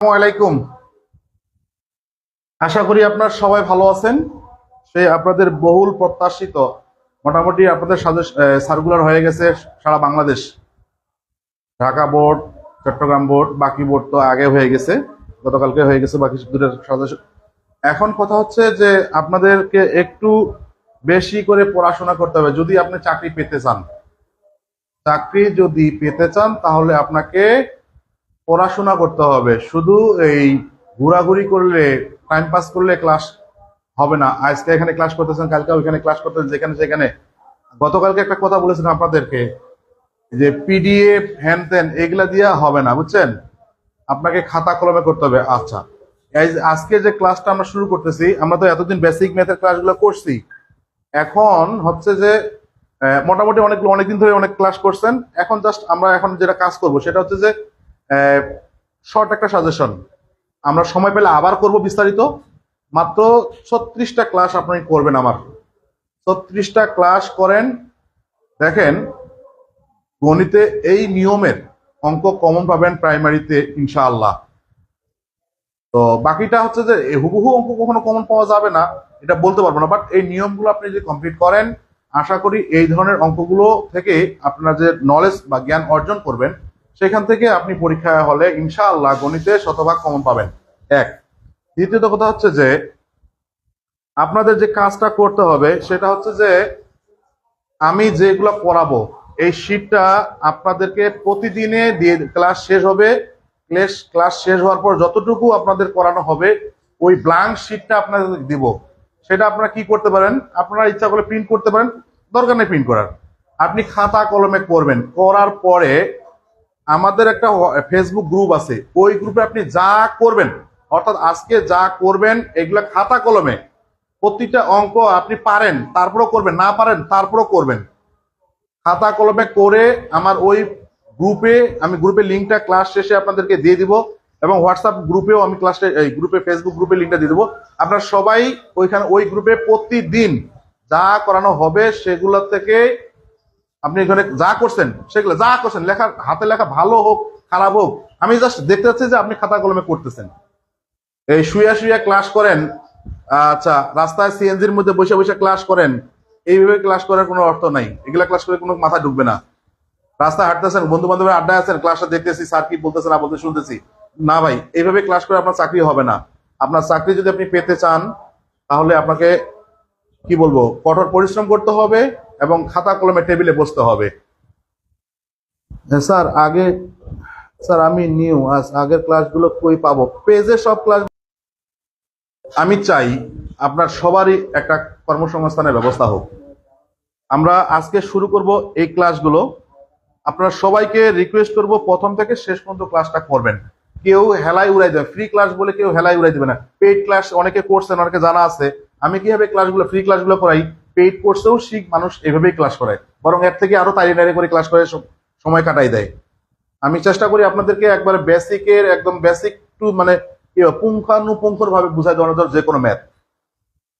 আসসালামু আলাইকুম। আশা করি আপনার সবাই ভালো আছেন। সেই আপনাদের বহুল প্রত্যাশিত মোটামুটি আপনাদের সার্কুলার হয়ে গেছে সারা বাংলাদেশ। ঢাকা বোর্ড, চট্টগ্রাম বোর্ড, বাকি বোর্ড তো আগে হয়ে গেছে, গতকালকে হয়ে গেছে বাকি দুটোর সাজেশন। এখন কথা হচ্ছে যে আপনাদেরকে একটু বেশি করে পড়াশোনা করতে হবে যদি আপনি চাকরি পেতে চান। চাকরি যদি পেতে চান তাহলে আপনাকে পড়াশোনা করতে হবে। শুধু এই ঘোরাঘুরি করলে, টাইম পাস করলে ক্লাস হবে না। আজকে এখানে ক্লাস করতেছেন, কালকে ওইখানে ক্লাস করতেছেন, যেখানে সেখানে। গতকালকে একটা কথা বলেছিলাম আপনাদেরকে যে পিডিএফ হ্যান ত্যান এগুলা দিয়ে হবে না, বুঝছেন? আপনাকে খাতা কলমে করতে হবে। আচ্ছা, আজকে যে ক্লাসটা আমরা শুরু করতেছি, আমরা তো এতদিন বেসিক ম্যাথের ক্লাসগুলো করছি। এখন হচ্ছে যে মোটামুটি অনেকদিন ধরে অনেক ক্লাস করছেন। এখন জাস্ট আমরা এখন যেটা কাজ করব সেটা হচ্ছে যে শর্ট একটা সাজেশন আমরা সময় পেলে আবার করব বিস্তারিত। মাত্র 36টা ক্লাস আপনি করবেন। আমার 36টা ক্লাস করেন, দেখেন গণিতে এই নিয়মের অঙ্ক কমন পাবেন প্রাইমারিতে ইনশাআল্লাহ। তো বাকিটা হচ্ছে যে হুবহু অঙ্ক কখনো কমন পাওয়া যাবে না, এটা বলতে পারবো না, বাট এই নিয়মগুলো আপনি যদি কমপ্লিট করেন, আশা করি এই ধরনের অঙ্কগুলো থেকে আপনার যে নলেজ বা জ্ঞান অর্জন করবেন, সেখান থেকে আপনি পরীক্ষা হলে ইনশাআল্লাহ গণিতে শতভাগ কমন পাবেন। এক। দ্বিতীয়ত কথা হচ্ছে যে আপনাদের যে কাজটা করতে হবে সেটা হচ্ছে যে আমি যেগুলো পড়াবো এই শিটটা আপনাদেরকে প্রতিদিনে দিয়ে, ক্লাস শেষ হবে, ক্লাস শেষ হওয়ার পর যতটুকু আপনাদের করানো হবে ওই ব্ল্যাঙ্ক শিটটা আপনাদের দিব। সেটা আপনারা কি করতে পারেন, আপনারা ইচ্ছা করলে প্রিন্ট করতে পারেন, দরকার নেই প্রিন্ট করার। আপনি খাতা কলমে করবেন। করার পরে আমাদের একটা ফেসবুক গ্রুপ আছে, ওই গ্রুপে আপনি যা করবেন, অর্থাৎ আজকে যা করবেন এগুলা খাতা কলমে, প্রতিটা অঙ্ক আপনি পারেন তারপরও করবেন, না পারেন তারপরও করবেন। খাতা কলমে করে আমার ওই গ্রুপে, আমি গ্রুপের লিঙ্কটা ক্লাস শেষে আপনাদেরকে দিয়ে দিব, এবং হোয়াটসঅ্যাপ গ্রুপেও আমি ক্লাসে এই গ্রুপে, ফেসবুক গ্রুপে লিঙ্কটা দিয়ে দেবো। আপনারা সবাই ওইখানে ওই গ্রুপে প্রতিদিন যা করানো হবে সেগুলো থেকে আপনি এখানে যা করছেন সেগুলো যা করছেন, লেখা হাতে লেখা ভালো হোক খারাপ হোক, আমি জাস্ট দেখতে চাচ্ছি যে আপনি খাতা কলমে করতেছেন। এই শুয়ে শুয়ে ক্লাস করেন, আচ্ছা রাস্তায় সিএনজির মধ্যে বসে বসে ক্লাস করেন, এইভাবে ক্লাস করার কোনো অর্থ নাই। এগুলা ক্লাস করে কোনো মাথা ঢুকবে না। রাস্তায় হাঁটতেছেন, বন্ধু বান্ধবের আড্ডায় আছেন, ক্লাসটা দেখতেছি, স্যার কি বলতেছে না বলতে শুনতেছি, না ভাই, এইভাবে ক্লাস করে আপনার চাকরি হবে না। আপনার চাকরি যদি আপনি পেতে চান তাহলে আপনাকে কি বলবো, কঠোর পরিশ্রম করতে হবে এবং খাতা কলমে টেবিলে বসতে হবে। স্যার আগে, স্যার আমি নিউ, আগের ক্লাসগুলো কই পাবো? পেজে সব ক্লাস। আমি চাই আপনার সবারই একটা কর্মসংস্থানের ব্যবস্থা হোক। আমরা আজকে শুরু করব এই ক্লাসগুলো। আপনারা সবাইকে রিকোয়েস্ট করব প্রথম থেকে শেষ পর্যন্ত ক্লাসটা করবেন। কেউ হেলাই উড়াই দেবে, ফ্রি ক্লাস বলে কেউ হেলাই উড়াই দেবে না। পেইড ক্লাস অনেকে করছেন, অনেকে জানা আছে। আমি কিভাবে ক্লাসগুলো, ফ্রি ক্লাসগুলো করাই, পেইড কোর্সেও শিখ মানুষ এভাবেই ক্লাস করে, বরং এর থেকে আরো তাড়ি করে ক্লাস করে সময় কাটাই দেয়। আমি চেষ্টা করি আপনাদেরকে একবারে বেসিকের, একদম বেসিক টু মানে পুঙ্খানুপুঙ্খর ভাবে বুঝাই দেওয়ানো যায় যে কোনো ম্যাথ।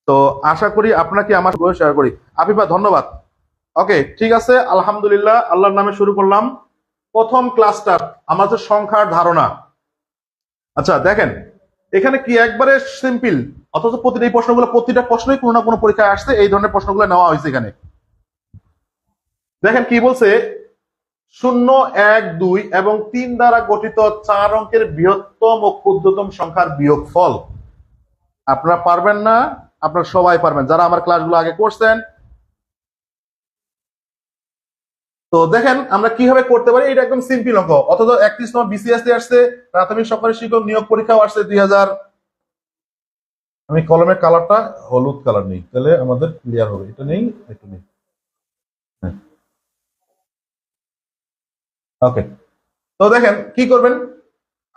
তো আশা করি আপনাকে আমার শেয়ার করি। আফিফা ধন্যবাদ। ওকে ঠিক আছে, আলহামদুলিল্লাহ, আল্লাহর নামে শুরু করলাম প্রথম ক্লাসটা, আমাদের সংখ্যার ধারণা। আচ্ছা দেখেন এখানে কি একবারে সিম্পল, অথচ প্রতিটা এই প্রশ্নগুলো, প্রতিটা প্রশ্নই কোনো না কোনো পরীক্ষায় আসছে, এই ধরনের প্রশ্নগুলো নেওয়া হয়েছে এখানে। দেখেন কি বলছে, 0, 1, 2 এবং 3 দ্বারা গঠিত 4 অঙ্কের বৃহত্তম ও ক্ষুদ্রতম সংখ্যার বিয়োগফল। আপনারা পারবেন না? আপনারা সবাই পারবেন যারা আমার ক্লাসগুলো আগে করছেন। তো দেখেন আমরা কিভাবে করতে পারি, এটা একদম সিম্পল অঙ্ক, অথচ 31তম বিসিএস আসছে, প্রাথমিক সরকারি শিক্ষক নিয়োগ পরীক্ষাও আসছে 2000। আমি কলমের কালারটা হলুদ কালার নেই, তাহলে আমাদের ক্লিয়ার হবে। এটা নেই, একটু নেই। ওকে, তো দেখেন কি করবেন,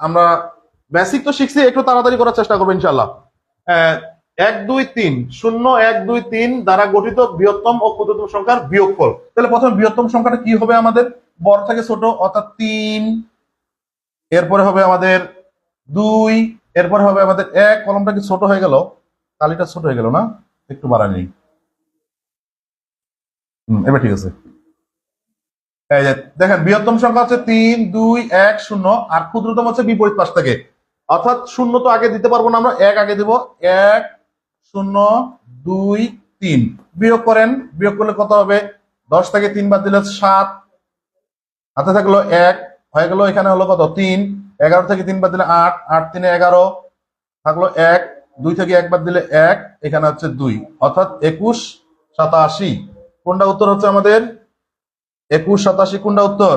আমরা বেসিক তো শিখছি, একটু তাড়াতাড়ি করার চেষ্টা করবো ইনশাল্লাহ। 1, 2, 3, 0, 1, 2, 3 দ্বারা গঠিত বৃহত্তম ও ক্ষুদ্রতম সংখ্যার বিয়োগফল। তাহলে প্রথমে বৃহত্তম সংখ্যাটা কি হবে আমাদের, বড় থেকে ছোট, অর্থাৎ 3, এরপরে হবে আমাদের 2, এরপরে হবে আমাদের 1। কলমটা কি ছোট হয়ে গেল, কালিটা ছোট হয়ে গেল না, একটু বাড়াই নেই। এবার ঠিক আছে। এই যে দেখেন বৃহত্তম সংখ্যা হচ্ছে 3, 2, 1, 0, আর ক্ষুদ্রতম হচ্ছে বিপরীত পাশ থেকে। অর্থাৎ শূন্য তো আগে দিতে পারবো না, আমরা এক আগে দিব। 1 0 2 3 বিয়োগ করেন, বিয়োগ করলে কত হবে? 10 থেকে 3 বাদ দিলে 7, হাতে থাকলো 1 হয়ে গেল, এখানে হলো কত? 3। 11 থেকে 3 বাদ দিলে 8, 8 3 11 থাকলো 1, 2 থেকে 1 বাদ দিলে 1, এখানে হচ্ছে 2, অর্থাৎ 21 87। কোনটা উত্তর হচ্ছে আমাদের? 21 87 কোনটা উত্তর?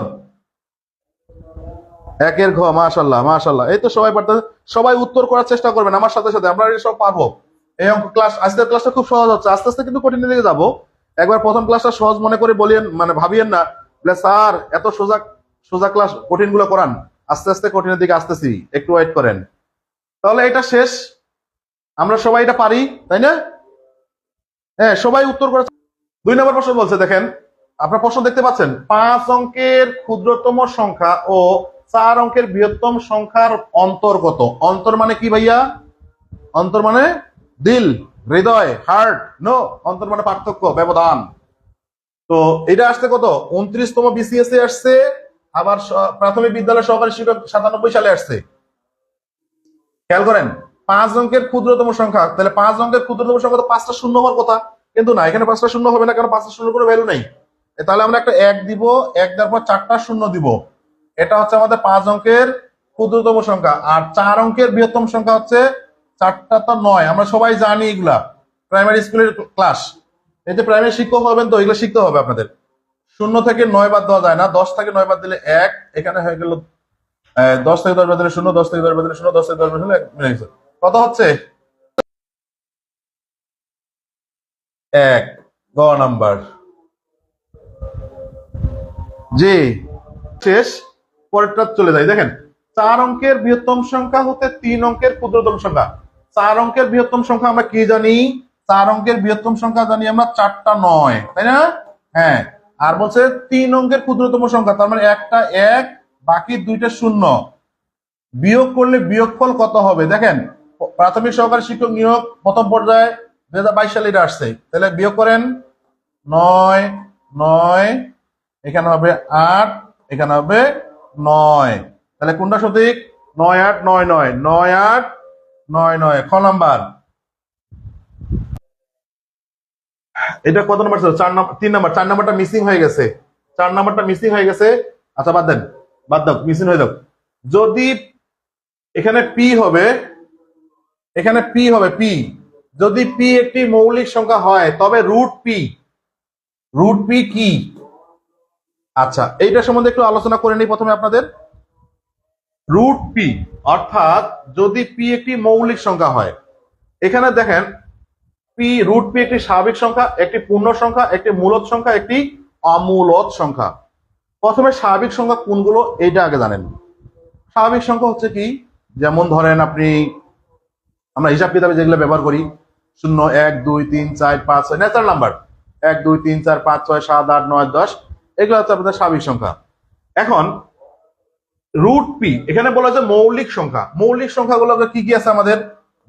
একের ঘ। মাশাল্লাহ মাশাল্লাহ, এই তো সবাই পারতেছে। সবাই উত্তর করার চেষ্টা করবেন আমার সাথে সাথে, আমরা সব পারবো। এই অঙ্ক ক্লাস, আজকের ক্লাসটা খুব সহজ হচ্ছে, আস্তে আস্তে কিন্তু কঠিনের দিকে যাবো। একবার প্রথম ক্লাসটা সহজ মনে করে বলিয়েন, মানে ভাবিয়েন না স্যার এত সোজা সোজা ক্লাস, কঠিন গুলো করান। আস্তে আস্তে কঠিনের দিকে আসতেছি, একটু ওয়েট করেন। তাহলে এটা শেষ, আমরা সবাই এটা পারি, তাই না? হ্যাঁ, সবাই উত্তর করে। 2 নম্বর প্রশ্ন বলছে, দেখেন আপনার প্রশ্ন দেখতে পাচ্ছেন, 5 অঙ্কের ক্ষুদ্রতম সংখ্যা ও 4 অঙ্কের বৃহত্তম সংখ্যার অন্তর কত? অন্তর মানে কি ভাইয়া? অন্তর মানে দিল, হৃদয়, হার্ট। নো, অন্তর মানে পার্থক্য, ব্যবধান। তো এটা আসছে কত? 29তম বিসিএস এ আসছে, আবার প্রাথমিক বিদ্যালয় সহকারী শিক্ষক 97 সালে আসছে। খেয়াল করেন, 5 অঙ্কের ক্ষুদ্রতম সংখ্যা, তাহলে 5 অঙ্কের ক্ষুদ্রতম সংখ্যা তো 5টা শূন্য হওয়ার কথা, কিন্তু না, এখানে 5টা শূন্য হবে না, কারণ 5টা শূন্য কোনো ভ্যালু নেই। তাহলে আমরা একটা 1 দিব, 1 দেওয়ার পর 4টা শূন্য দিব। এটা হচ্ছে আমাদের 5 অঙ্কের ক্ষুদ্রতম সংখ্যা। আর 4 অঙ্কের বৃহত্তম সংখ্যা হচ্ছে 4টা তো 9, আমরা সবাই জানি এগুলা, প্রাইমারি স্কুলের ক্লাস। এই যে প্রাইমারি শিক্ষক হবেন তো এগুলো শিখতে হবে আপনাদের। 0 থেকে 9 বাদ দেওয়া যায় না, 10 থেকে 9 বাদ দিলে 1, এখানে হয়ে গেল 10 থেকে 10 বাদ দিলে 0, 10 থেকে 10 বাদ দিলে 0, 10 থেকে 10 বাদ দিলে 1 মিলে গেছে। কত হচ্ছে? 1। গ নাম্বার। জি, শেষ। পরেরটা চলে যাই, দেখেন 4 অঙ্কের বৃহত্তম সংখ্যা হতে 3 অঙ্কের ক্ষুদ্রতম সংখ্যা। 4 অঙ্কের বৃহত্তম সংখ্যা আমরা কি জানি? 4 অঙ্কের বৃহত্তম সংখ্যা জানি আমরা 4টা 9, তাই না? হ্যাঁ। আর বলছে 3 অঙ্কের ক্ষুদ্রতম সংখ্যা, তার মানে একটা 1 বাকি 2টা 0, বিয়োগ করলে বিয়োগফল কত হবে? দেখেন, প্রাথমিক সহকারী শিক্ষক নিয়োগ প্রথম পর্যায়ে 2022 সালে এটা আসছে। তাহলে বিয়োগ করেন, 9 9, এখানে হবে 8, এখানে হবে 9, তাহলে কোনটা সঠিক? 9 8 9 9, 9 8 9 9, খ নাম্বার। এটা কত নাম্বার ছিল? 4 নাম্বার, 3 নাম্বার। 4 নাম্বারটা মিসিং হয়ে গেছে, 4 নাম্বারটা মিসিং হয়ে গেছে। আচ্ছা বাদ দেন, বাদ দাও, মিসিং হয়ে যাও। যদি এখানে পি হবে, এখানে পি হবে, পি যদি পি একটি মৌলিক সংখ্যা হয় তবে রুট পি, রুট পি কি? আচ্ছা, এইটা সম্বন্ধে একটু আলোচনা করে নিই প্রথমে আপনাদের। রুট পি অর্থাৎ যদি পি একটি মৌলিক সংখ্যা হয়, এখানে দেখেন পি, রুট পি একটি স্বাভাবিক সংখ্যা, একটি পূর্ণ সংখ্যা, একটি মূলদ সংখ্যা, একটি অমূলদ সংখ্যা। প্রথমে স্বাভাবিক সংখ্যা কোনগুলো এইটা আগে জানেন। স্বাভাবিক সংখ্যা হচ্ছে কি? যেমন ধরেন আপনি, আমরা হিসাব কিতাবে যেগুলো ব্যবহার করি, 0 1 2 3 4 5 6, ন্যাচারাল নাম্বার, 1 2 3 4 5 6 7 8 9 10, এগুলো হচ্ছে আপনাদের স্বাভাবিক সংখ্যা। এখন রুট পি, এখানে বলা হচ্ছে মৌলিক সংখ্যা। মৌলিক সংখ্যাগুলো কি কি আছে আমাদের?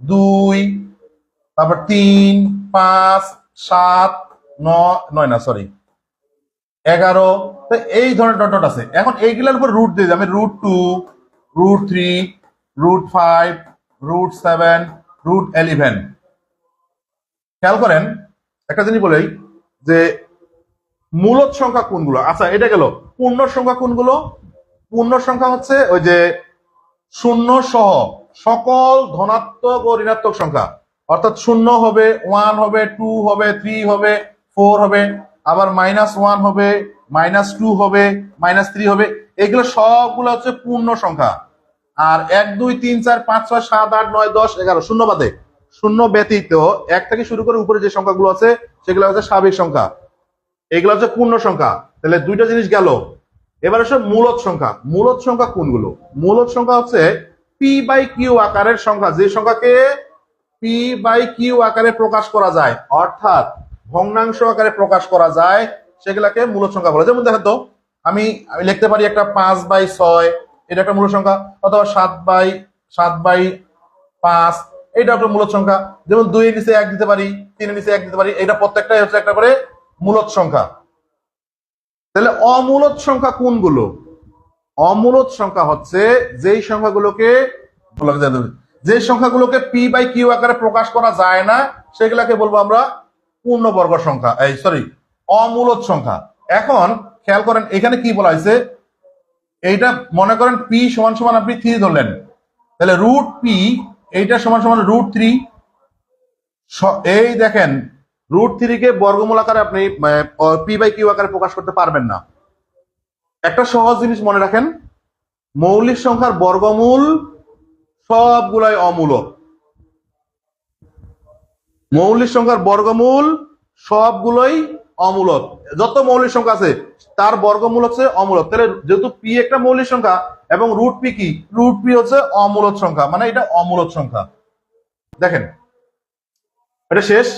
2, তারপর 3 5 7 9 না সরি 11, এই ধরনের ডট ডট আছে। এখন এইগুলোর উপর রুট দিয়ে আমি route 2, route 3, route 5, route 7, route 11। খেয়াল করেন একটা জিনিস বলেই যে মূলদ সংখ্যা কোনগুলো। আচ্ছা, এটা গেল। পূর্ণ সংখ্যা কোনগুলো? পূর্ণ সংখ্যা হচ্ছে ওই যে শূন্য সহ সকল ধনাত্মক ও ঋণাত্মক সংখ্যা, অর্থাৎ 0 হবে, 1 হবে, 2 হবে, 3 হবে, 4 হবে, আবার -1 হবে, -2 হবে, -3 হবে, এগুলো সবগুলো হচ্ছে পূর্ণ সংখ্যা। আর 1 2 3 4 5 6 7 8 9 10 11 শূন্য বাদে, শূন্য ব্যতীত 1 থেকে শুরু করে উপরে যে সংখ্যাগুলো আছে সেগুলো হচ্ছে স্বাভাবিক সংখ্যা, এগুলো হচ্ছে পূর্ণ সংখ্যা। তাহলে দুইটা জিনিস গেল। এবার হচ্ছে মূলদ সংখ্যা। মূলদ সংখ্যা কোনগুলো? মূলদ সংখ্যা হচ্ছে পি বাই কিউ আকারের সংখ্যা, যে সংখ্যাকে পি বাই কিউ আকারে প্রকাশ করা যায়, অর্থাৎ ভগ্নাংশ আকারে প্রকাশ করা যায়, সেগুলাকে মূলদ সংখ্যা বলে। যেমন দেখেন তো, আমি লিখতে পারি একটা 5/6, এটা একটা মূলদ সংখ্যা, অথবা 7/5, এটা একটা মূলদ সংখ্যা। যেমন 2 এর নিচে 1 দিতে পারি, 3 এর নিচে 1 দিতে পারি, এটা প্রত্যেকটাই হচ্ছে একটা করে মূলদ সংখ্যা। তাহলে অমূলদ সংখ্যা কোনগুলো? অমূলদ সংখ্যা হচ্ছে যেই সংখ্যাগুলোকে যে সংখ্যাগুলোকে পি বাই কিউ আকারে প্রকাশ করা যায় না সেগুলাকে বলবো আমরা পূর্ণবর্গ সংখ্যা, অমূলদ সংখ্যা। এখন খেয়াল করেন এখানে কি বলা হয়েছে, এইটা মনে করেন পি সমান সমান আপনি 3 ধরলেন, তাহলে রুট পি এইটা সমান সমান √3। এই দেখেন √3 কে বর্গমূল আকারে আপনি পি বাই কিউ আকারে প্রকাশ করতে পারবেন না। একটা সহজ জিনিস মনে রাখেন, মৌলিক সংখ্যার বর্গমূল সবগুলাই অমূলক। মৌলিক সংখ্যার বর্গমূল সবগুলোই অমূলক। যত মৌলিক সংখ্যা আছে তার বর্গমূল হচ্ছে অমূলক। তাহলে যেহেতু পি একটা মৌলিক সংখ্যা এবং √p কি, √p হচ্ছে অমূলক সংখ্যা, মানে এটা অমূলক সংখ্যা। দেখেন এটা শেষ।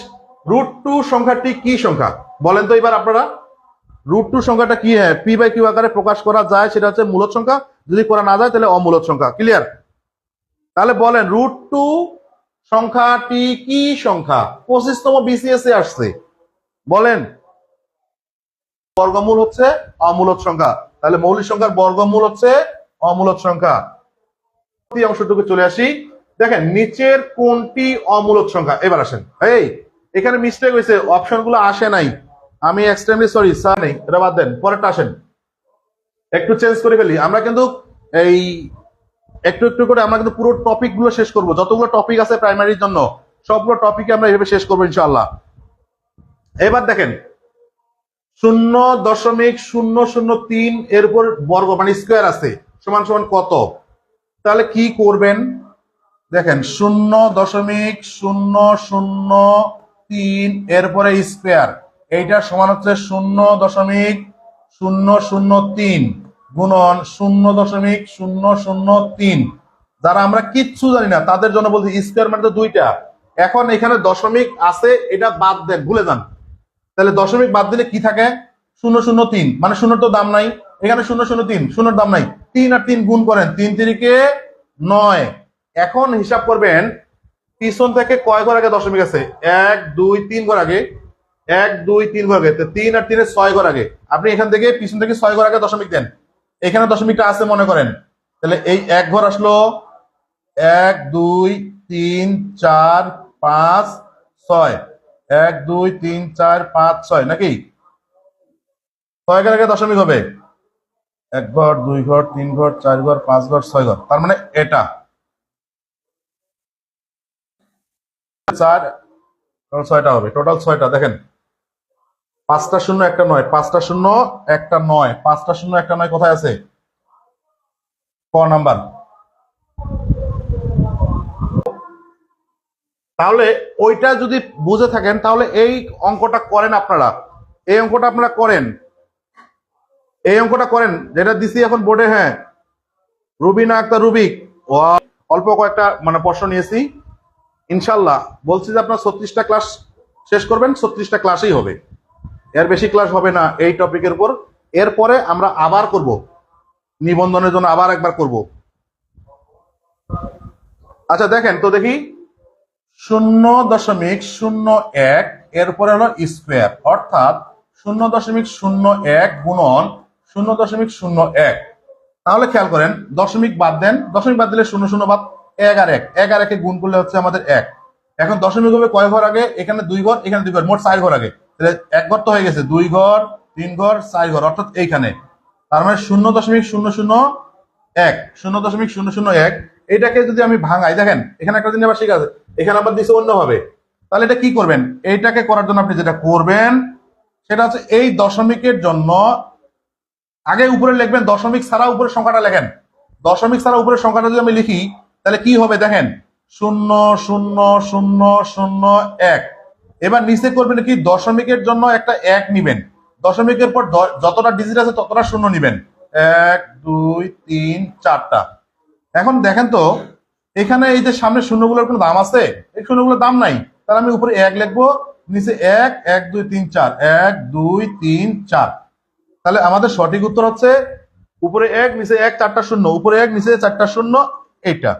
√2 সংখ্যাটি কি সংখ্যা বলেন তো এবার আপনারা? √2 সংখ্যাটা কি? হ্যাঁ, পি বাই কিউ আকারে প্রকাশ করা যায়, সেটা হচ্ছে মূলদ সংখ্যা। যদি করা না যায় তাহলে অমূলদ সংখ্যা। ক্লিয়ার? তাহলে বলেন √2 সংখ্যাটি কি সংখ্যা? 25তম বিসিএস এ আসছে। বলেন। বর্গমূল হচ্ছে অমূলদ সংখ্যা। তাহলে মৌলিক সংখ্যার বর্গমূল হচ্ছে অমূলদ সংখ্যা। অংশটুকু চলে আসি। দেখেন নিচের কোনটি অমূলদ সংখ্যা? এবার আসেন। এখানে মিস্টেক হয়েছে, অপশন গুলো আসে নাই। আমি এক্সট্রিমলি সরি স্যার, নেই, এটা বাদ দেন, পরেরটা আসেন। একটু চেঞ্জ করে ফেলি। আমরা কিন্তু এই একটু একটু করে আমরা কিন্তু পুরো টপিক গুলো শেষ করবো। যতগুলো টপিক আছে প্রাইমারির জন্য সবগুলো টপিকে আমরা এভাবে শেষ করবো ইনশাআল্লাহ। এবার দেখেন 0.003 এর উপর বর্গ মানে স্কোয়ার আছে, সমান সমান কত? তাহলে কি করবেন? দেখেন 0.003 এরপরে স্কোয়ার, এইটা সমান হচ্ছে 0.003 গুণন 0.003। যারা আমরা কিচ্ছু জানি না তাদের জন্য বলছি স্কোয়ার মানে তো 2টা। এখন এখানে দশমিক আছে, এটা বাদ দেন, ভুলে যান। তাহলে দশমিক বাদ দিলে কি থাকে? 0.003 মানে শূন্যর তো দাম নাই। এখানে 0.003 শূন্যর দাম নাই। 3 আর 3 গুণ করেন, 3 3 9। এখন হিসাব করবেন পিছন থেকে কয় ঘর আগে দশমিক আছে? 1 2 3 ঘর আগে। 1 2 3 ঘর আগে। 3 আর 3 6 ঘর আগে। আপনি এখান থেকে পিছন থেকে 6 ঘর আগে দশমিক দেন। এখানে দশমিকটা আছে মনে করেন, তাহলে এই 1 ঘর আসলো 1 2 3 4 5 6। 1 2 3 4 5 6 নাকি? 6 ঘর আগে দশমিক হবে 1 ঘর 2 ঘর 3 ঘর 4 ঘর 5 ঘর 6 ঘর। তার মানে এটা 4 6টা হবে, টোটাল 6টা। দেখেন 5টা 0 একটা 9, 5টা 0 একটা 9, 5টা 0 একটা 9 কোথায় আছে? ক নাম্বার। তাহলে ওইটা যদি বুঝে থাকেন তাহলে এই অঙ্কটা করেন আপনারা। এই অঙ্কটা আপনারা করেন, এই অঙ্কটা করেন যেটা দিছি এখন বোর্ডে। হ্যাঁ, রুবিনা আক্তার রুবিক, অল্প কয়েকটা মানে প্রশ্ন নিয়েছি। ইনশাল্লাহ বলছি যে আপনার 36টা ক্লাস শেষ করবেন, 36টা ক্লাসই হবে, এর বেশি ক্লাস হবে না এই টপিকের উপর। এরপরে আমরা আবার করব, নিবন্ধনের জন্য আবার একবার করব। আচ্ছা দেখেন তো দেখি, 0.01 এরপরে হলো স্কোয়ার, অর্থাৎ 0.01 গুণন 0.01। তাহলে খেয়াল করেন দশমিক বাদ দেন, দশমিক বাদ দিলে 0 0 বাদ, 1 আর 1, 1 আর 1 গুণ করলে হচ্ছে আমাদের 1। এখন দশমিক হবে কয় ঘর আগে? এখানে 2 ঘর, এখানে 2 ঘর, মোট 4 ঘর আগে। তাহলে 1 ঘর তো হয়ে গেছে, 2 ঘর 3 ঘর 4 ঘর, অর্থাৎ এইখানে। তার মানে 0.001, 0.001। এটাকে যদি আমি ভাঙাই, দেখেন এখানে একটা জিনিস আবার শিখা আছে, এখানে আবার দিছে অন্যভাবে। তাহলে এটা কি করবেন? এইটাকে করার জন্য আপনি যেটা করবেন সেটা হচ্ছে এই দশমিকের জন্য আগে উপরে লিখবেন, দশমিক ছাড়া উপরে সংখ্যাটা লেখেন। দশমিক ছাড়া উপরে সংখ্যাটা যদি আমি লিখি তাহলে কি হবে দেখেন, 0.00001। এবার নিচে করবেন কি, দশমিকের জন্য একটা 1 নিবেন, দশমিকের পর যতটা ডিজিট আছে ততটা শূন্য নিবেন, 1 2 3 4টা। এখন দেখেন তো এখানে এই যে সামনে শূন্যগুলোর কোনো দাম আছে? এই শূন্যগুলোর দাম নাই। তাহলে আমি উপরে 1 লিখবো, নিচে 1 1 2 3 4, 1 2 3 4। তাহলে আমাদের সঠিক উত্তর হচ্ছে উপরে 1 নিচে 1 4টা শূন্য, উপরে 1 নিচে 4টা শূন্য, এইটা।